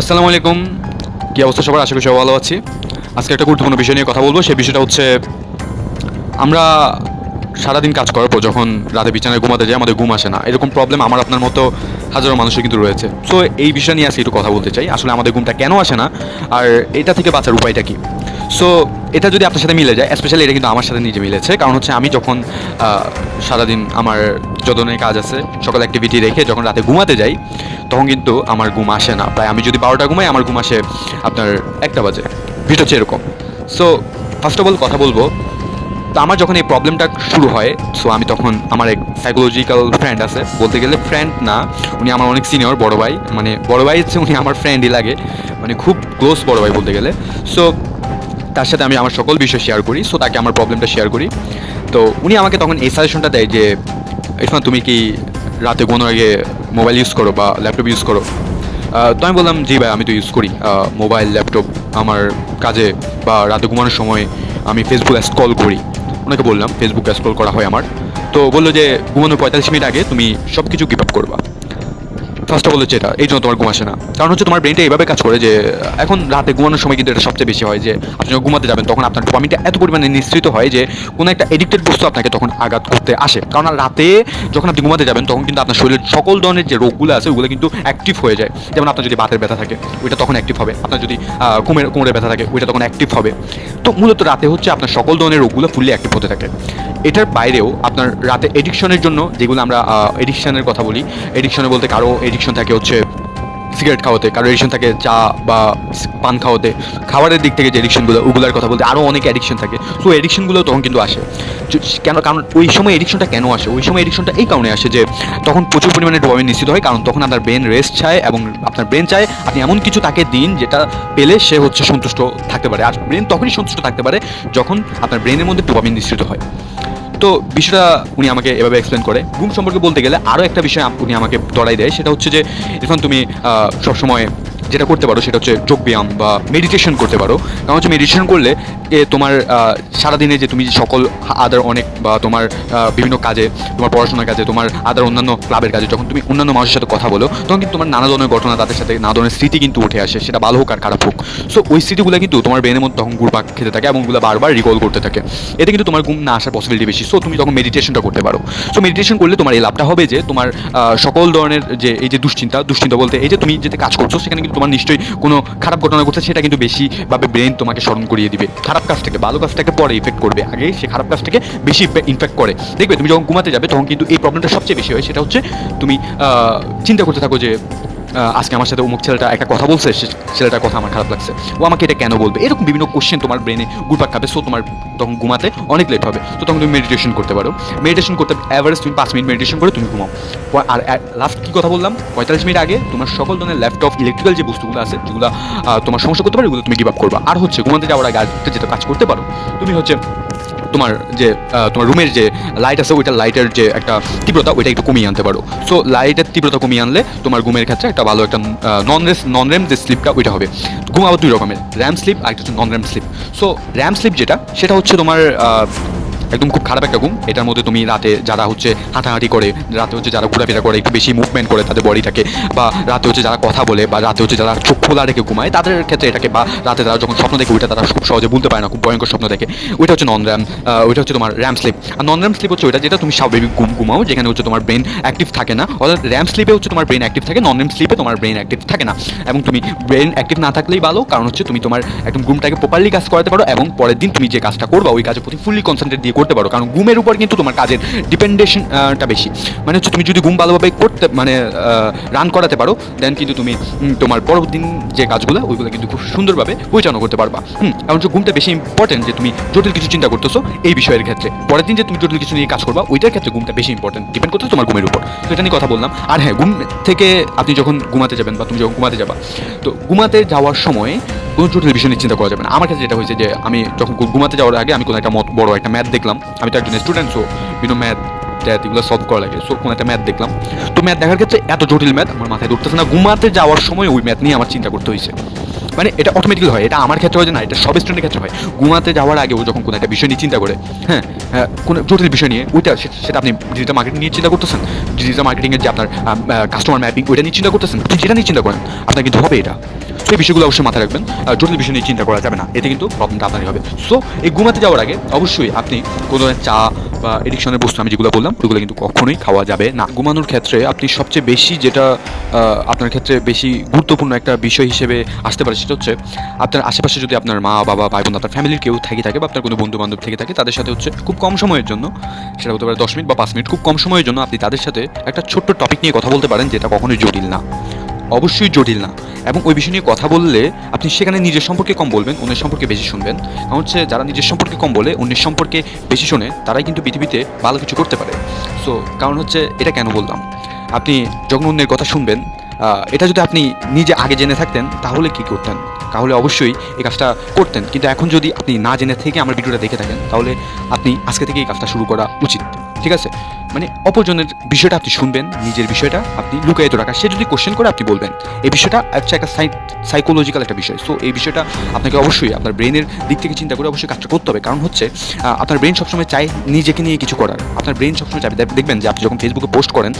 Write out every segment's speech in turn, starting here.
আসসালামু আলাইকুম। কি অবস্থা সবার? আশা করি সবাই ভালো আছি। আজকে একটা গুরুত্বপূর্ণ বিষয় নিয়ে কথা বলবো। সেই বিষয়টা হচ্ছে আমরা সারাদিন কাজ করার পর যখন রাতে বিছানায় ঘুমাতে যাই আমাদের ঘুম আসে না। এরকম প্রবলেম আমার আপনার মতো হাজারো মানুষের কিন্তু রয়েছে। সো এই বিষয় নিয়ে আজকে একটু কথা বলতে চাই। আসলে আমাদের ঘুমটা কেন আসে না আর এটা থেকে বাঁচার উপায়টা কী? সো এটা যদি আপনার সাথে মিলে যায়, স্পেশালি এটা কিন্তু আমার সাথে নিজে মিলেছে। কারণ হচ্ছে আমি যখন সারাদিন আমার যত ধরনের কাজ আছে সকল অ্যাক্টিভিটি রেখে যখন রাতে ঘুমাতে যাই তখন কিন্তু আমার ঘুম আসে না। প্রায় আমি যদি 12টা ঘুমাই আমার ঘুম আসে আপনার 1টা বাজে। বিষয়টা হচ্ছে এরকম। সো ফার্স্ট অফ অল কথা বলবো, তো আমার যখন এই প্রবলেমটা শুরু হয়, সো আমি তখন আমার এক সাইকোলজিক্যাল ফ্রেন্ড আছে, বলতে গেলে ফ্রেন্ড না, উনি আমার অনেক সিনিয়র বড় ভাই, মানে বড় ভাই হচ্ছে, উনি আমার ফ্রেন্ডই লাগে, মানে খুব ক্লোজ বড় ভাই বলতে গেলে। সো তার সাথে আমি আমার সকল বিষয় শেয়ার করি, সো তাকে আমার প্রবলেমটা শেয়ার করি। তো উনি আমাকে তখন এই সাজেশনটা দেয় যে ইরফান তুমি কি রাতে ঘুমানোর আগে মোবাইল ইউজ করো বা ল্যাপটপ ইউজ করো? তো আমি বললাম জি ভাই, আমি তো ইউজ করি মোবাইল ল্যাপটপ আমার কাজে, বা রাতে ঘুমানোর সময় আমি ফেসবুক স্ক্রল করি। ওনাকে বললাম ফেসবুক স্ক্রল করা হয় আমার। তো বললো যে ঘুমানোর 45 মিনিট আগে তুমি সব কিছু গিভ আপ করবা। ফার্স্ট অফ অল হচ্ছে এটা, এই জন্য তোমার ঘুম আসে না। কারণ হচ্ছে তোমার ব্রেনটা এইভাবে কাজ করে যে এখন রাতে ঘুমানোর সময় কিন্তু এটা সবচেয়ে বেশি হয় যে আপনি যখন ঘুমাতে যাবেন তখন আপনার ডোপামিনটা এত পরিমাণে নিঃসৃত হয় যে কোনো একটা এডিক্টেড বস্তু আপনাকে তখন আঘাত করতে আসে। কারণ রাতে যখন আপনি ঘুমাতে যাবেন তখন কিন্তু আপনার শরীরের সকল ধরনের যে রোগগুলো আছে ওগুলো কিন্তু অ্যাক্টিভ হয়ে যায়। যেমন আপনার যদি বাতের ব্যথা থাকে ওইটা তখন অ্যাক্টিভ হবে, আপনার যদি কোমরের ব্যথা থাকে ওইটা তখন অ্যাক্টিভ হবে। তো মূলত রাতে হচ্ছে আপনার সকল ধরনের রোগগুলো ফুললি অ্যাক্টিভ হতে থাকে। এটার বাইরেও আপনার রাতে এডিকশনের জন্য, যেগুলো আমরা এডিকশনের কথা বলি, এডিকশনে বলতে কারো এডিকশন থাকে হচ্ছে সিগারেট খাওয়াতে, কারো এডিকশন থাকে চা বা পান খাওয়াতে, খাবারের দিক থেকে যে এডিকশনগুলো ওগুলোর কথা বলতে আরও অনেক এডিকশন থাকে। সো এডিকশনগুলো তখন কিন্তু আসে। কেন? কারণ ওই সময় এডিকশনটা কেন আসে? ওই সময় এডিকশনটা এই কারণে আসে যে তখন প্রচুর পরিমাণে ডোপামিন নিশ্চিত হয়, কারণ তখন আপনার ব্রেন রেস্ট চায় এবং আপনার ব্রেন চায় আপনি এমন কিছু তাকে দিন যেটা পেলে সে হচ্ছে সন্তুষ্ট থাকতে পারে। আর ব্রেন তখনই সন্তুষ্ট থাকতে পারে যখন আপনার ব্রেনের মধ্যে ডোপামিন নিঃসৃত হয়। তো বিষয়টা উনি আমাকে এভাবে এক্সপ্লেন করে। ঘুম সম্পর্কে বলতে গেলে আরও একটা বিষয় উনি আমাকে ধরাই দেয়, সেটা হচ্ছে যে এখন তুমি সবসময় যেটা করতে পারো সেটা হচ্ছে যোগব্যায়াম বা মেডিটেশন করতে পারো। কারণ হচ্ছে মেডিটেশন করলে তোমার সারাদিনে যে তুমি সকল আদার অনেক বা তোমার বিভিন্ন কাজে, তোমার পড়াশোনার কাজে, তোমার আদার অন্যান্য ক্লাবের কাজে যখন তুমি অন্যান্য মানুষের সাথে কথা বলো তখন কিন্তু তোমার নানা ধরনের ঘটনা, তাদের সাথে নানা ধরনের স্মৃতি কিন্তু উঠে আসে, সেটা ভালো হোক আর খারাপ হোক। সো ওই স্মৃতিগুলো কিন্তু তোমার ব্রেনের মধ্যে তখন ঘুরপাক খেতে থাকে এবং ওগুলো বারবার রিকল করতে থাকে। এতে কিন্তু তোমার ঘুম না আসার পসিবিলিটি বেশি। সো তুমি তখন মেডিটেশনটা করতে পারো। সো মেডিটেশন করলে তোমার এই লাভটা হবে যে তোমার সকল ধরনের যে এই যে দুশ্চিন্তা বলতে এই যে তুমি যেতে কাজ করছো সেখানে কিন্তু তোমার নিশ্চয়ই কোনো খারাপ ঘটনা ঘটছে, সেটা কিন্তু বেশিভাবে ব্রেন তোমাকে স্মরণ করিয়ে দিবে। খারাপ কাজ থেকে ভালো কাজটাকে পরে ইফেক্ট করবে, আগে সে খারাপ কাজটাকে বেশি ইনফেক্ট করে। দেখবে তুমি যখন ঘুমাতে যাবে তখন কিন্তু এই প্রবলেমটা সবচেয়ে বেশি হয়। সেটা হচ্ছে তুমি চিন্তা করতে থাকো যে আজকে আমার সাথে অমুক ছেলেটা একটা কথা বলছে, সে ছেলেটার কথা আমার খারাপ লাগছে, ও আমাকে এটা কেন বলবে, এরকম বিভিন্ন কোশ্চেন তোমার ব্রেনে ঘুরপাক খাবে। সো তোমার তখন ঘুমাতে অনেক লেট হবে। তো তখন তুমি মেডিটেশন করতে পারো। মেডিটেশন করতে অ্যাভারেজ তুমি 5 মিনিট মেডিটেশন করে তুমি ঘুমাও। আর লাস্ট কী কথা বললাম, 45 মিনিট আগে তোমার সকল ধরনের ল্যাপটপ ইলেকট্রিক্যাল যে বস্তুগুলো আছে যেগুলো তোমার সমস্যা করতে পারে ওগুলো তুমি গিভ আপ করবা। আর হচ্ছে ঘুমাতে যাওয়ার আগে যেটা কাজ করতে পারো, তুমি হচ্ছে তোমার যে তোমার রুমের যে লাইট আছে ওইটা লাইটের যে একটা তীব্রতা ওইটা একটু কমিয়ে আনতে পারো। সো লাইটের তীব্রতা কমিয়ে আনলে তোমার ঘুমের ক্ষেত্রে একটা ভালো একটা নন র্যাম যে স্লিপটা ওইটা হবে। ঘুম আবার 2 রকমের, র্যাম স্লিপ আর একটা হচ্ছে non REM sleep. So REM sleep যেটা, সেটা হচ্ছে তোমার একদম খুব খারাপ একটা ঘুম। এটার মধ্যে তুমি রাতে যারা হচ্ছে হাঁটাহাঁটি করে, রাতে হচ্ছে যারা ঘোরাফেরা করে, একটু বেশি মুভমেন্ট করে তাদের বডিটাকে, বা রাতে হচ্ছে যারা কথা বলে, বা রাতে হচ্ছে যারা চোখ খোলা রেখে ঘুমায় তাদের ক্ষেত্রে এটাকে, বা রাতে তারা যখন স্বপ্ন দেখে ওইটা তারা খুব সহজে বলতে পারে না, খুব ভয়ঙ্কর স্বপ্ন দেখে, ওইটা হচ্ছে নন র্যাম, ওইটা হচ্ছে তোমার র্যাম স্লিপ। আর নন র্যাম স্লিপ হচ্ছে ওইটা যেটা তুমি স্বাভাবিক ঘুমাও, যেখানে হচ্ছে তোমার ব্রেন অ্যাক্টিভ থাকে না। অর্থাৎ র্যাম স্লিপে হচ্ছে তোমার ব্রেন অ্যাক্টিভ থাকে, নন র্যাম স্লিপে তোমার ব্রেন অ্যাক্টিভ থাকে না। এবং তুমি ব্রেন অ্যাক্টিভ না থাকলেই ভালো, কারণ হচ্ছে তুমি তোমার একদম ঘুমটাকে প্রপারলি কাজ করাতে পারো এবং পরের দিন তুমি যে কাজটা করবা ওই কাজের প্রতি ফুললি কনসেন্ট্রেট দিয়ে করতে পারো। কারণ ঘুমের উপর কিন্তু তোমার কাজের ডিপেন্ডেশনটা বেশি। মানে হচ্ছে তুমি যদি ঘুম ভালোভাবে করতে মানে রান করাতে পারো, দেন কিন্তু তুমি তোমার পরের দিন যে কাজগুলো ওইগুলো কিন্তু খুব সুন্দরভাবে পরিচালনা করতে পারবা। কারণ হচ্ছে ঘুমটা বেশি ইম্পর্টেন্ট, যে তুমি জটিল কিছু চিন্তা করতেছো এই বিষয়ের ক্ষেত্রে, পরের দিন যে তুমি জটিল কিছু নিয়ে কাজ করবা ওইটার ক্ষেত্রে ঘুমটা বেশি ইম্পর্টেন্ট, ডিপেন্ড করতে তোমার ঘুমের উপর। তো এটা নিয়ে কথা বললাম। আর হ্যাঁ, ঘুম থেকে আপনি যখন ঘুমাতে যাবেন বা তুমি যখন ঘুমাতে যাবা, তো ঘুমাতে যাওয়ার সময় কোনো জটিল বিষয় নিয়ে চিন্তা করা যাবে না। আমার কাছে যেটা হয়েছে যে আমি যখন ঘুমাতে যাওয়ার আগে আমি কোনো একটা বড় একটা ম্যাথ দেখলাম, আমি তো একজন স্টুডেন্ট, সো বিভিন্ন ম্যাথ এগুলো সলভ করা লাগে। সো কোনো একটা ম্যাথ দেখলাম, তো ম্যাথ দেখার ক্ষেত্রে এত জটিল ম্যাথ আমার মাথায় ধরতেছে না, ঘুমাতে যাওয়ার সময় ওই ম্যাথ নিয়ে আমার চিন্তা করতে হয়েছে। মানে এটা অটোমেটিক্যালি হয়, এটা আমার ক্ষেত্রে হয় না, এটা সব স্টুডেন্টের ক্ষেত্রে হয়। ঘুমাতে যাওয়ার আগেও যখন কোনো একটা বিষয় নিয়ে চিন্তা করে, হ্যাঁ, কোনো জটিল বিষয় নিয়ে, ওইটা সেটা আপনি ডিজিটাল মার্কেটিং নিয়ে চিন্তা করতেছেন, ডিজিটাল মার্কেটিংয়ের যে আপনার কাস্টমার ম্যাপিং ওইটা নিয়ে চিন্তা করতেছেন, আপনি যেটা নিয়ে চিন্তা করেন আপনার কিন্তু হবে এটা। সো এই বিষয়গুলো অবশ্যই মাথায় রাখবেন। জটিল বিষয় নিয়ে চিন্তা করা যাবে না, এতে কিন্তু প্রবলেমটা আপনারই হবে। সো এই ঘুমাতে যাওয়ার আগে অবশ্যই আপনি কোনো ধরনের চা বা এডিকশনের বস্তু আমি যেগুলো বললাম ওইগুলো কিন্তু কখনোই খাওয়া যাবে না। ঘুমানোর ক্ষেত্রে আপনি সবচেয়ে বেশি যেটা আপনার ক্ষেত্রে বেশি গুরুত্বপূর্ণ একটা বিষয় হিসেবে আসতে পারে সেটা হচ্ছে আপনার আশেপাশে যদি আপনার মা বাবা ভাই বোন আপনার ফ্যামিলির কেউ থাকে বা আপনার কোনো বন্ধু বান্ধব থেকে থাকে, তাদের সাথে হচ্ছে খুব কম সময়ের জন্য, সেটা হতে পারে 10 মিনিট বা 5 মিনিট, খুব কম সময়ের জন্য আপনি তাদের সাথে একটা ছোট্ট টপিক নিয়ে কথা বলতে পারেন, যেটা কখনোই জটিল না, অবশ্যই জটিল না। এবং ওই বিষয় নিয়ে কথা বললে আপনি সেখানে নিজের সম্পর্কে কম বলবেন, অন্যের সম্পর্কে বেশি শুনবেন। কারণ হচ্ছে যারা নিজের সম্পর্কে কম বলে অন্যের সম্পর্কে বেশি শোনে, তারাই কিন্তু পৃথিবীতে ভালো কিছু করতে পারে। সো কারণ হচ্ছে এটা কেন বললাম, আপনি যখন অন্যের কথা শুনবেন, এটা যদি আপনি নিজে আগে জেনে থাকতেন তাহলে কি করতেন? তাহলে অবশ্যই এই কাজটা করতেন। কিন্তু এখন যদি আপনি না জেনে থেকে আমার ভিডিওটা দেখে থাকেন, তাহলে আপনি আজকে থেকে এই কাজটা শুরু করা উচিত। ঠিক আছে? মানে অপরজনের বিষয়টা আপনি শুনবেন, নিজের বিষয়টা আপনি লুকায়িত রাখা। সে যদি কোশ্চেন করে আপনি বলবেন। এই বিষয়টা হচ্ছে একটা সাইকোলজিক্যাল একটা বিষয়। সো এই বিষয়টা আপনাকে অবশ্যই আপনার ব্রেনের দিক থেকে চিন্তা করে অবশ্যই কাজটা করতে হবে। কারণ হচ্ছে আপনার ব্রেন সবসময় চায় নিজেকে নিয়ে কিছু করার। আপনার ব্রেন সবসময় চায়, দেখবেন যে আপনি যখন ফেসবুকে পোস্ট করেন,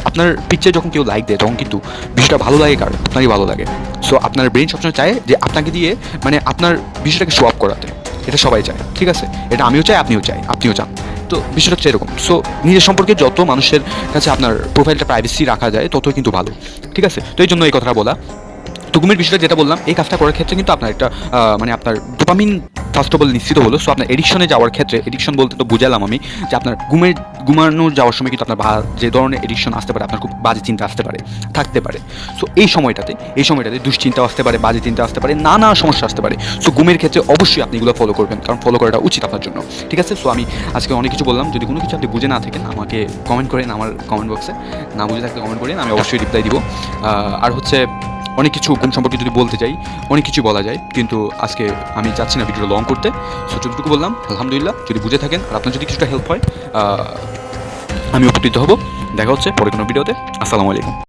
আপনার পিকচার যখন কেউ লাইক দেয় তখন কিন্তু বিষয়টা ভালো লাগে কার? আপনারই ভালো লাগে। সো আপনার ব্রেন সবসময় চায় যে আপনাকে দিয়ে মানে আপনার বিষয়টাকে শো আপ করাতে। এটা সবাই চায়, ঠিক আছে? এটা আমিও চাই, আপনিও চান। তো বিষয়টা হচ্ছে এরকম। সো নিজের সম্পর্কে যত মানুষের কাছে আপনার প্রোফাইলটা প্রাইভেসি রাখা যায় ততই কিন্তু ভালো, ঠিক আছে? তো এই জন্য এই কথাটা বলা। তো ঘুমের বিষয়টা যেটা বললাম, এই কাজটা করার ক্ষেত্রে কিন্তু আপনার একটা মানে আপনার ডোপামিন ফার্স্ট অফ অল নিশ্চিত হলো। সো আপনার এডিকশনে যাওয়ার ক্ষেত্রে, এডিকশন বলতে তো বুঝালাম আমি যে আপনার ঘুমানো যাওয়ার সময় কিন্তু আপনার যে ধরনের এডিকশন আসতে পারে, আপনার খুব বাজে চিন্তা থাকতে পারে। সো এই সময়টাতে দুশ্চিন্তা আসতে পারে, বাজে চিন্তা আসতে পারে, নানা সমস্যা আসতে পারে। সো ঘুমের ক্ষেত্রে অবশ্যই আপনি এগুলো ফলো করবেন, কারণ ফলো করাটা উচিত আপনার জন্য, ঠিক আছে? সো আমি আজকে অনেক কিছু বললাম। যদি কোনো কিছু আপনি বুঝে না থাকেন আমাকে কমেন্ট করেন আমার কমেন্ট বক্সে, না বুঝে থাকলে কমেন্ট করেন, আমি অবশ্যই রিপ্লাই দিব। আর হচ্ছে অনেক কিছু ঘুম সম্পর্কে যদি বলতে চাই, অনেক কিছু বলা যায়, কিন্তু আজকে আমি চাচ্ছি না ভিডিওটা লং করতে। সো যতটুকু বললাম আলহামদুলিল্লাহ, যদি বুঝে থাকেন আর আপনার যদি কিছুটা হেল্প হয় আমি উপকৃত হব। দেখা হচ্ছে পরে কোনো ভিডিওতে। আসসালামু আলাইকুম।